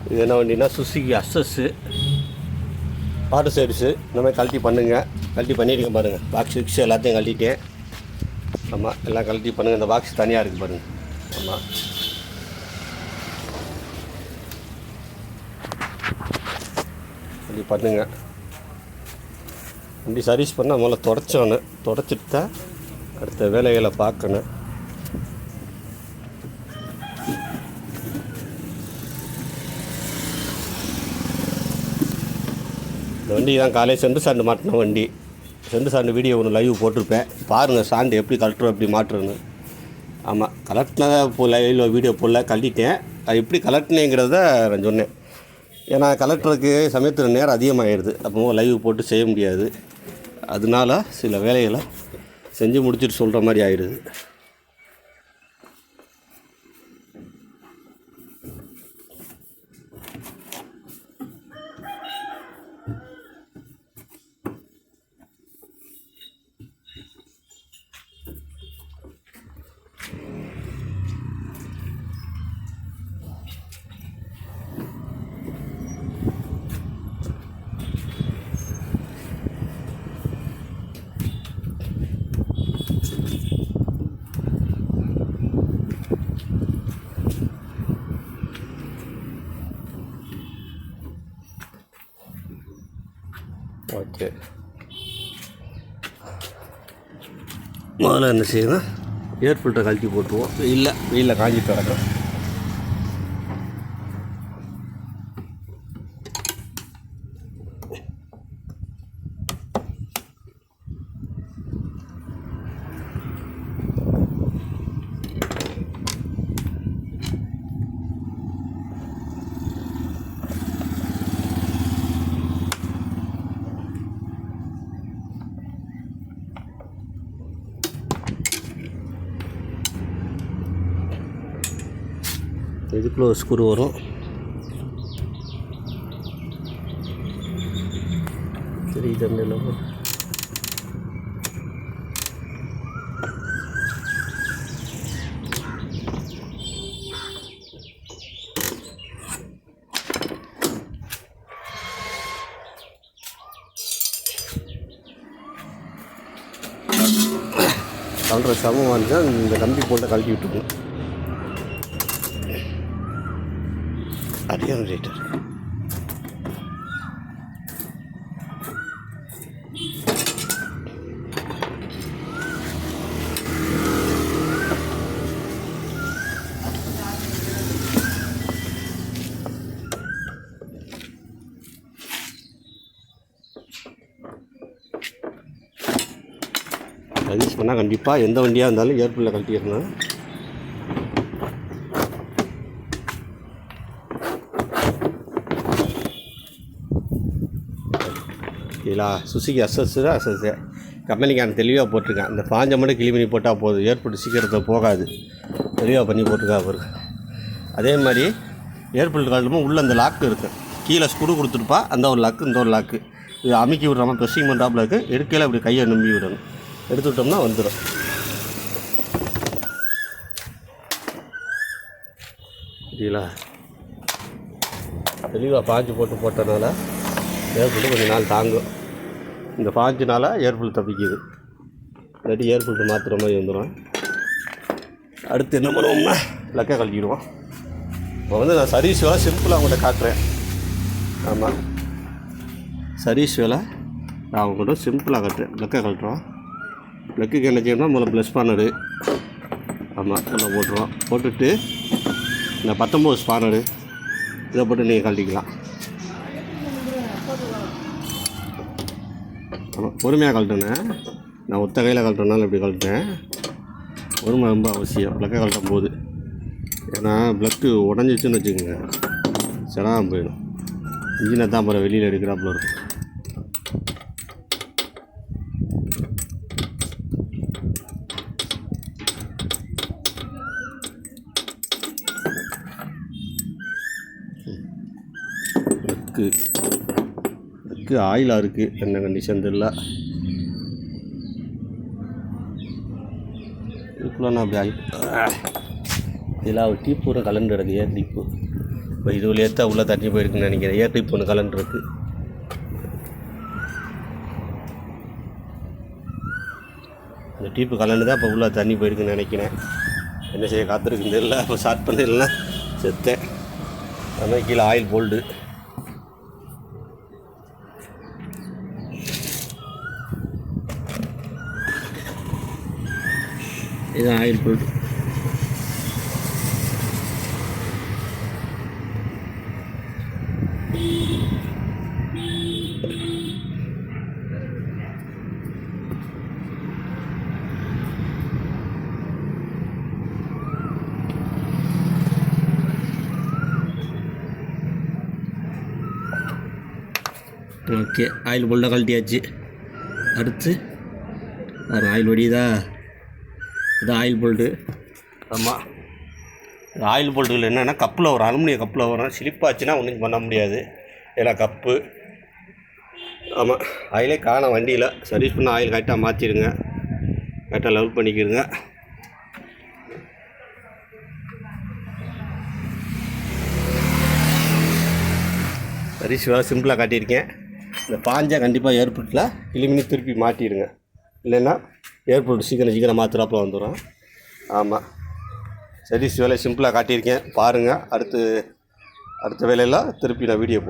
இது என்ன வண்டினா Suzuki அக்ஸஸ்ஸு water service. இந்த மாதிரி கழட்டி பண்ணுங்கள். கழட்டி பண்ணியிருக்கேன் பாருங்கள். பாக்ஸ் கிக்ஸ் எல்லாத்தையும் கழட்டிட்டேன். ஆமாம், எல்லாம் கழட்டி பண்ணுங்கள். இந்த பாக்ஸ் தனியாக இருக்குது பாருங்கள். ஆமாம், அப்படி பண்ணுங்கள். வண்டி சர்வீஸ் பண்ணால் முதல்ல தொடச்சிட்டு தான் அடுத்த வேலைகளை பார்க்கணும். இந்த வண்டி தான் காலையில் சென்ட்ரு சாண்டு மாட்டின வண்டி. சென்ட்ரு சாண்டு வீடியோ ஒன்று லைவ் போட்டிருப்பேன், பாருங்கள். சாண்டு எப்படி கலட்டுறோம், எப்படி மாட்டுறேன்னு. ஆமாம், கலட்டினதை இப்போ லைவில் வீடியோ போடல, கழட்டிட்டேன். அது எப்படி கலட்டினேங்கிறத நான் சொன்னேன். ஏன்னா கலட்டுறதுக்கு சமயத்தில் நேரம் அதிகமாகிடுது. அப்போ லைவ் போட்டு செய்ய முடியாது. அதனால சில வேலைகளை செஞ்சு முடிச்சுட்டு சொல்கிற மாதிரி ஆகிடுது. ஓகே, முதல்ல என்ன செய்யணும், ஏர் ஃபில்டரை கழட்டி போட்டுருவோம். வெயிலில் காஞ்சிட்டு கிடக்கும். இதுக்குள்ள ஒரு ஸ்க்ரூ வரும். தெரியுது அந்த கலற சமம் வந்துச்சா இந்த கம்பி போட்டு கழட்டி விட்டுருக்கணும். அதிகம் ரேட்டு சர்வீஸ் பண்ணால் கண்டிப்பாக எந்த வண்டியாக இருந்தாலும் ஏர்பில்ல கழட்டிடணும். சரிங்களா? சுசுகி அக்ஸஸ்ஸு கம்பெனிக்கான தெளிவாக போட்டிருக்கேன். அந்த பாஞ்சை மட்டும் கிளி பண்ணி போட்டால் போதும், ஏர்போர்ட் சீக்கிரத்தில் போகாது. தெளிவாக பண்ணி போட்டிருக்கா பாரு. அதே மாதிரி ஏர்போர்ட் காலமும் உள்ளே அந்த லாக்கு இருக்குது. கீழே ஸ்க்ரூ கொடுத்துருப்பா, அந்த ஒரு லாக்கு, இந்த ஒரு லாக்கு. இது அமுக்கி விட்றாமல் ப்ரெஸ்ஸிங் பண்ணுறாப்புல இருக்குது. எடுக்கையில் அப்படி கையை நம்பி விடணும். எடுத்து விட்டோம்னா வந்துடும். சரிங்களா? தெளிவாக பாஞ்சு போட்டனால ஏர்போர்ட்டு கொஞ்சம் நாள் தாங்கும். இந்த பாஞ்சுனால ஏர்போர்ட் தப்பிக்குது. இல்லாட்டி ஏர்போர்ட்டு மாற்றுற மாதிரி வந்துடும். அடுத்து என்ன பண்ணுவோம்னா லக்கை கழட்டிடுவோம். இப்போ நான் சர்வீஸ் வேலை சிம்பிளாக அவங்கள்ட்ட காட்டுறேன். ஆமாம், சர்வீஸ் வேலை நான் அவங்கள்ட்ட சிம்பிளாக காட்டுறேன். லக்கை கழட்டுறோம். லக்குக்கு என்ன செய்யணும்னா முதல்ல ப்ளஸ் ஸ்பானரு. ஆமாம், உள்ள போட்டுருவோம். போட்டுட்டு இந்த 19 ஸ்பானரு இதை போட்டு நீங்கள் கழட்டிக்கலாம். ஆமாம், பொறுமையாக கழட்டினேன். நான் ஒத்த கையில் கழட்டினாலும் இப்படி கழட்டினேன். பொறுமை ரொம்ப அவசியம் ப்ளக்கை கழட்டும் போது. ஏன்னா ப்ளக்கு உடஞ்சிச்சுன்னு வச்சுக்கோங்க, சிரமம் போயிடும். இன்ஜினை தான் அப்புறம் வெளியில் எடுக்கிறாப்புல இருக்கும். ப்ளக்கு ஆயிலாக இருக்குது, என்ன கண்டிஷன் தெரியல. இதுக்குள்ள நான் அப்படி ஆயில் இதெல்லாம் ஒரு டீப் பூரா கலண்டு கிடக்கு. ஏன் டீப்பு இப்போ இது வழியாக தான் உள்ளே தண்ணி போயிருக்குன்னு நினைக்கிறேன். ஏர் டிப் ஒன்று கலண்டுருக்கு. இந்த டீப்பு கலண்டு தான் இப்போ உள்ளே தண்ணி போயிருக்குன்னு நினைக்கிறேன். என்ன செய்ய காத்திருக்குன்னு தெரியல. அப்போ ஸ்டார்ட் பண்ணிடல, செத்தேன். அதுமாதிரி கீழே ஆயில் போல்டு. இதுதான் ஆயில் போல்டு. ஓகே, ஆயில் போல்டாக கழட்டியாச்சு. அடுத்து அது ஆயில் வடியுதா? இது ஆயில் போல்டு. ஆமாம், ஆயில் போல்டுகள் என்னென்னா கப்பில் வரும், அலுமினிய கப்பில் வரும். ஸ்லிப்பாச்சுன்னா ஒன்றும் பண்ண முடியாது. ஏன்னா கப்பு. ஆமாம், ஆயிலே காணோம் வண்டியில். சர்வீஸ் பண்ண ஆயில் கரெக்டாக மாற்றிடுங்க, கரெக்டாக லெவல் பண்ணிக்கிடுங்க. சர்வீஸ் வேலை சிம்பிளாக காட்டியிருக்கேன். இந்த பாஞ்சா கண்டிப்பாக ஏர்போர்ட்டில் கிளிமினி திருப்பி மாட்டிடுங்க. இல்லைன்னா ஏர்போர்ட் சீக்கிரம் மாற்றுறாப்புல வந்துடும். ஆமாம், சர்வீஸ் வேலை சிம்பிளாக காட்டியிருக்கேன், பாருங்கள். அடுத்த வேலையெல்லாம் திருப்பி நான் வீடியோ